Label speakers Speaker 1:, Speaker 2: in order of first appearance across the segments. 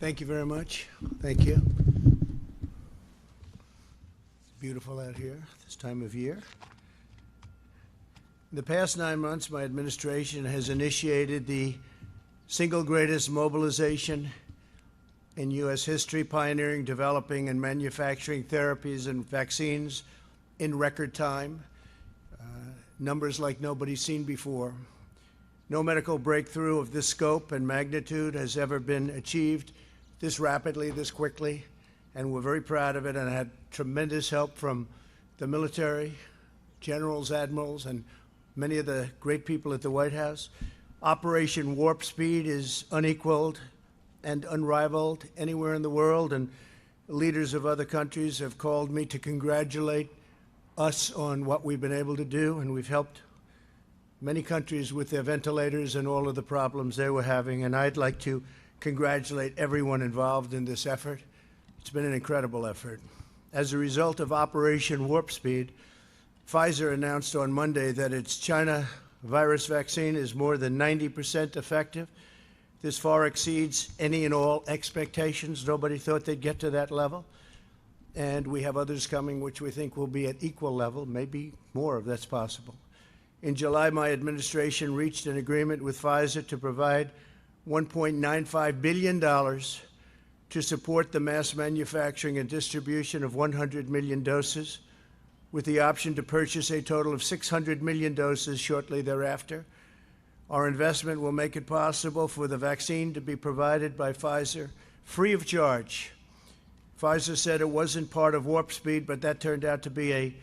Speaker 1: Thank you very much. Thank you. It's beautiful out here this time of year. In the past 9 months, my administration has initiated the single greatest mobilization in U.S. history, pioneering, developing, and manufacturing therapies and vaccines in record time, numbers like nobody's seen before. No medical breakthrough of this scope and magnitude has ever been achieved this rapidly, this quickly, and we're very proud of it, and I had tremendous help from the military, generals, admirals, and many of the great people at the White House. Operation Warp Speed is unequaled and unrivaled anywhere in the world, and leaders of other countries have called me to congratulate us on what we've been able to do, and we've helped many countries with their ventilators and all of the problems they were having, and I'd like to congratulate everyone involved in this effort. It's been an incredible effort. As a result of Operation Warp Speed, Pfizer announced on Monday that its China virus vaccine is more than 90% effective. This far exceeds any and all expectations. Nobody thought they'd get to that level. And we have others coming which we think will be at equal level, maybe more if that's possible. In July, my administration reached an agreement with Pfizer to provide $1.95 billion to support the mass manufacturing and distribution of 100 million doses, with the option to purchase a total of 600 million doses shortly thereafter. Our investment will make it possible for the vaccine to be provided by Pfizer free of charge. Pfizer said it wasn't part of Warp Speed, but that turned out to be an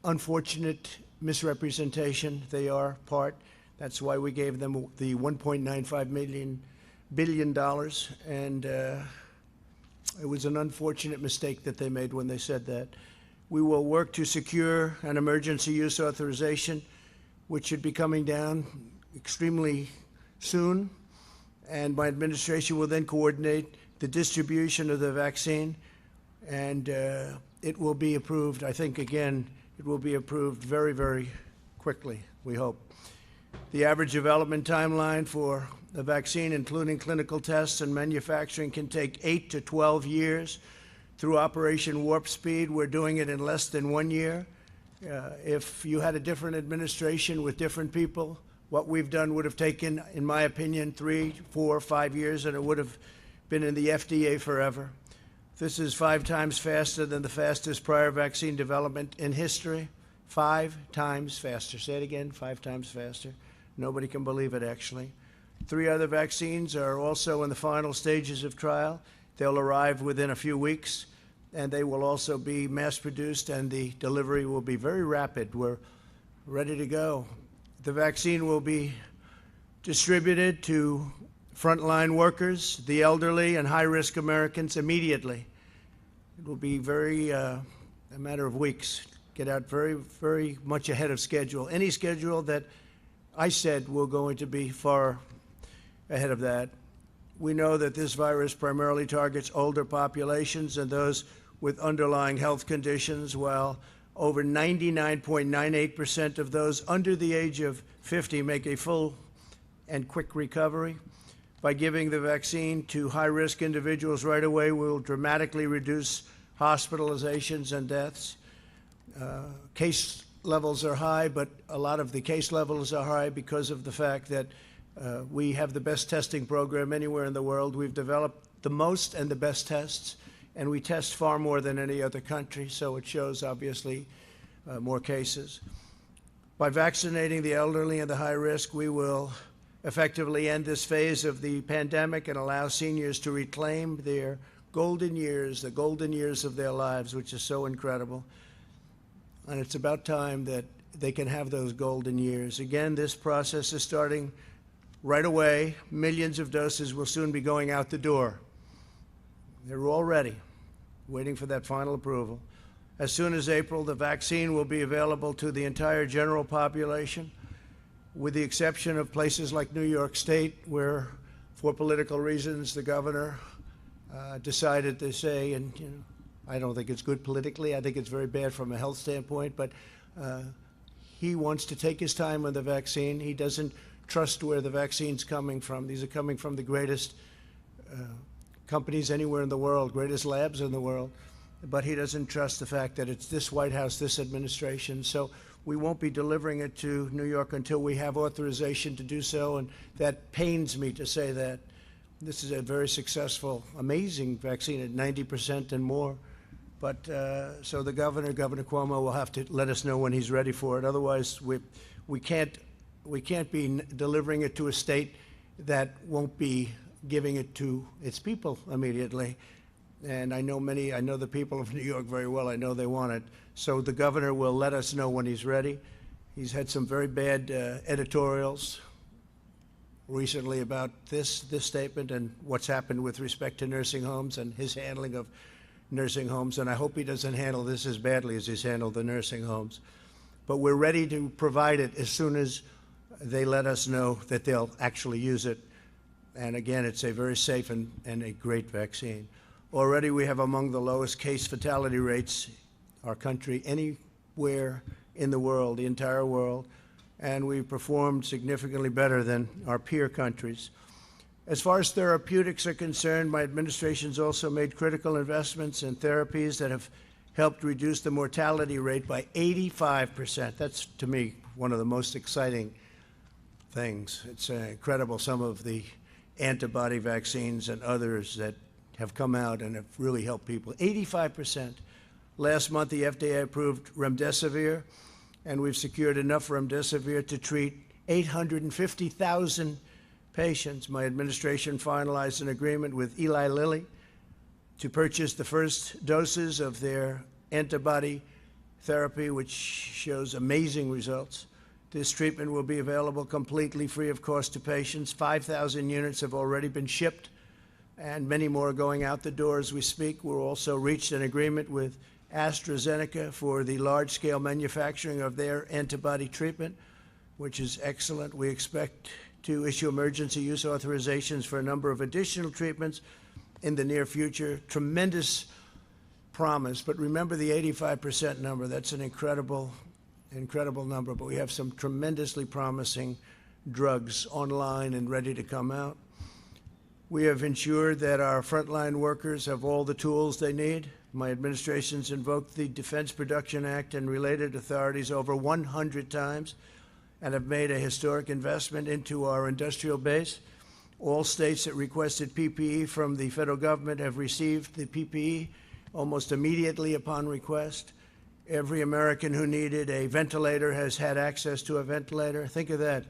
Speaker 1: unfortunate misrepresentation. They are part. That's why we gave them the $1.95 billion, and it was an unfortunate mistake that they made when they said that. We will work to secure an emergency use authorization, which should be coming down extremely soon, and my administration will then coordinate the distribution of the vaccine, and it will be approved. I think, again, it will be approved very, very quickly, we hope. The average development timeline for the vaccine, including clinical tests and manufacturing, can take 8 to 12 years. Through Operation Warp Speed, we're doing it in less than 1 year. If you had a different administration with different people, what we've done would have taken, in my opinion, 3, 4, 5 years, and it would have been in the FDA forever. This is 5 times faster than the fastest prior vaccine development in history. 5 times faster. Say it again, 5 times faster. Nobody can believe it, actually. 3 other vaccines are also in the final stages of trial. They'll arrive within a few weeks, and they will also be mass-produced, and the delivery will be very rapid. We're ready to go. The vaccine will be distributed to frontline workers, the elderly, and high-risk Americans immediately. It will be a matter of weeks. Get out very, very much ahead of schedule. Any schedule that I said we're going to be far ahead of that. We know that this virus primarily targets older populations and those with underlying health conditions, while over 99.98% of those under the age of 50 make a full and quick recovery. By giving the vaccine to high-risk individuals right away, we will dramatically reduce hospitalizations and deaths. Case levels are high, but a lot of the case levels are high because of the fact that we have the best testing program anywhere in the world. We've developed the most and the best tests, and we test far more than any other country, so it shows, obviously, more cases. By vaccinating the elderly and the high risk, we will effectively end this phase of the pandemic and allow seniors to reclaim their golden years, the golden years of their lives, which is so incredible. And it's about time that they can have those golden years. Again, this process is starting right away. Millions of doses will soon be going out the door. They're all ready, waiting for that final approval. As soon as April, the vaccine will be available to the entire general population, with the exception of places like New York State, where, for political reasons, the governor decided to say, and I don't think it's good politically. I think it's very bad from a health standpoint, but he wants to take his time on the vaccine. He doesn't trust where the vaccine's coming from. These are coming from the greatest companies anywhere in the world, greatest labs in the world, but he doesn't trust the fact that it's this White House, this administration. So we won't be delivering it to New York until we have authorization to do so, and that pains me to say that. This is a very successful, amazing vaccine at 90% and more. But so the Governor Cuomo, will have to let us know when he's ready for it. Otherwise, we can't be delivering it to a state that won't be giving it to its people immediately. And I know the people of New York very well. I know they want it. So the governor will let us know when he's ready. He's had some very bad editorials recently about this statement and what's happened with respect to nursing homes and his handling of nursing homes. And I hope he doesn't handle this as badly as he's handled the nursing homes. But we're ready to provide it as soon as they let us know that they'll actually use it. And again, it's a very safe and a great vaccine. Already we have among the lowest case fatality rates, our country, anywhere in the world, the entire world, and we've performed significantly better than our peer countries. As far as therapeutics are concerned, my administration's also made critical investments in therapies that have helped reduce the mortality rate by 85%. That's, to me, one of the most exciting things. It's incredible, some of the antibody vaccines and others that have come out and have really helped people. 85%. Last month, the FDA approved remdesivir, and we've secured enough remdesivir to treat 850,000 patients. My administration finalized an agreement with Eli Lilly to purchase the first doses of their antibody therapy, which shows amazing results. This treatment will be available completely free of cost to patients. 5,000 units have already been shipped, and many more are going out the door as we speak. We've also reached an agreement with AstraZeneca for the large-scale manufacturing of their antibody treatment, which is excellent. We expect to issue emergency use authorizations for a number of additional treatments in the near future. Tremendous promise, but remember the 85% number. That's an incredible number, but we have some tremendously promising drugs online and ready to come out. We have ensured that our frontline workers have all the tools they need. My administration's invoked the Defense Production Act and related authorities over 100 times and have made a historic investment into our industrial base. All states that requested PPE from the federal government have received the PPE almost immediately upon request. Every American who needed a ventilator has had access to a ventilator. Think of that.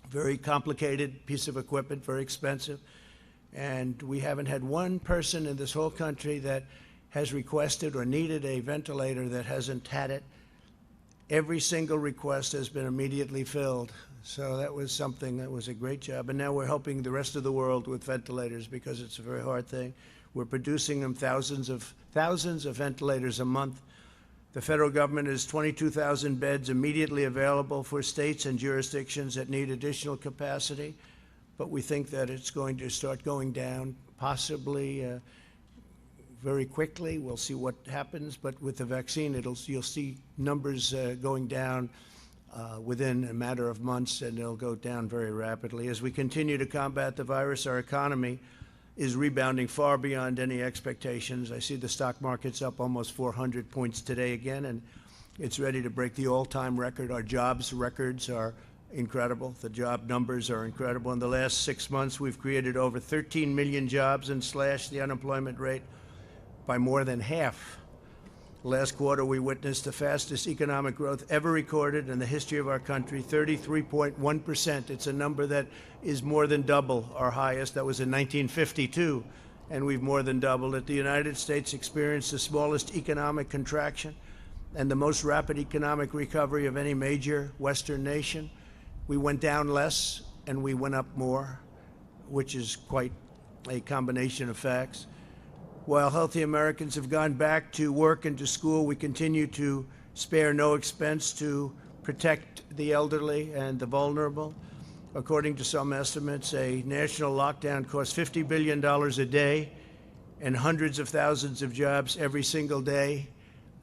Speaker 1: Very complicated piece of equipment, very expensive. And we haven't had one person in this whole country that has requested or needed a ventilator that hasn't had it. Every single request has been immediately filled. So that was something that was a great job. And now we're helping the rest of the world with ventilators because it's a very hard thing. We're producing them thousands of ventilators a month. The federal government has 22,000 beds immediately available for states and jurisdictions that need additional capacity. But we think that it's going to start going down, possibly very quickly. We'll see what happens. But with the vaccine, you'll see numbers going down within a matter of months, and they'll go down very rapidly. As we continue to combat the virus, our economy is rebounding far beyond any expectations. I see the stock market's up almost 400 points today again, and it's ready to break the all-time record. Our jobs records are incredible. The job numbers are incredible. In the last 6 months, we've created over 13 million jobs and slashed the unemployment rate by more than half. Last quarter, we witnessed the fastest economic growth ever recorded in the history of our country, 33.1%. It's a number that is more than double our highest. That was in 1952, and we've more than doubled it. The United States experienced the smallest economic contraction and the most rapid economic recovery of any major Western nation. We went down less and we went up more, which is quite a combination of facts. While healthy Americans have gone back to work and to school, we continue to spare no expense to protect the elderly and the vulnerable. According to some estimates, a national lockdown costs $50 billion a day and hundreds of thousands of jobs every single day.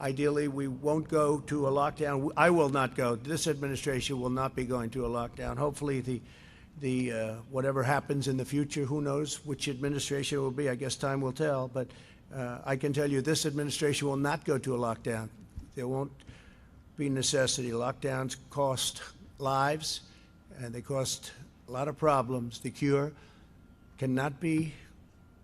Speaker 1: Ideally, we won't go to a lockdown. I will not go. This administration will not be going to a lockdown. Hopefully, the whatever happens in the future, who knows which administration it will be. I guess time will tell. But I can tell you this administration will not go to a lockdown. There won't be necessity. Lockdowns cost lives, and they cost a lot of problems. The cure cannot be,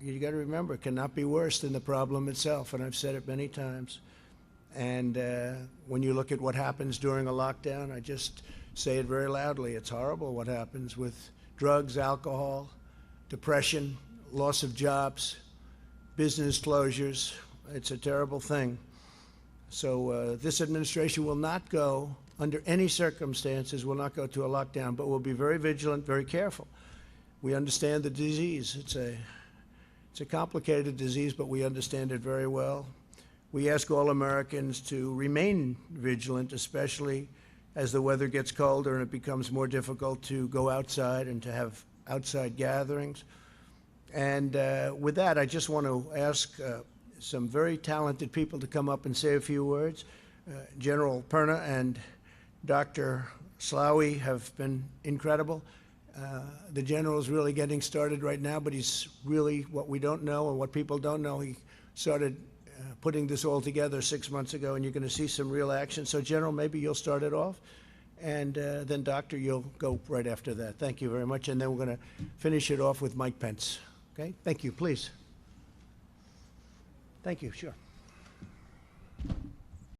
Speaker 1: you got to remember, cannot be worse than the problem itself, and I've said it many times. And when you look at what happens during a lockdown, I just say it very loudly. It's horrible what happens with drugs, alcohol, depression, loss of jobs, business closures. It's a terrible thing. So this administration will not go, under any circumstances, will not go to a lockdown, but will be very vigilant, very careful. We understand the disease. It's a complicated disease, but we understand it very well. We ask all Americans to remain vigilant, especially as the weather gets colder and it becomes more difficult to go outside and to have outside gatherings. And with that, I just want to ask some very talented people to come up and say a few words. General Perna and Dr. Slaoui have been incredible. The general is really getting started right now, but he's really, what we don't know and what people don't know, he started putting this all together 6 months ago, and you're going to see some real action. So, General, maybe you'll start it off, and then, Doctor, you'll go right after that. Thank you very much, and then we're going to finish it off with Mike Pence. Okay? Thank you, please. Thank you, sure.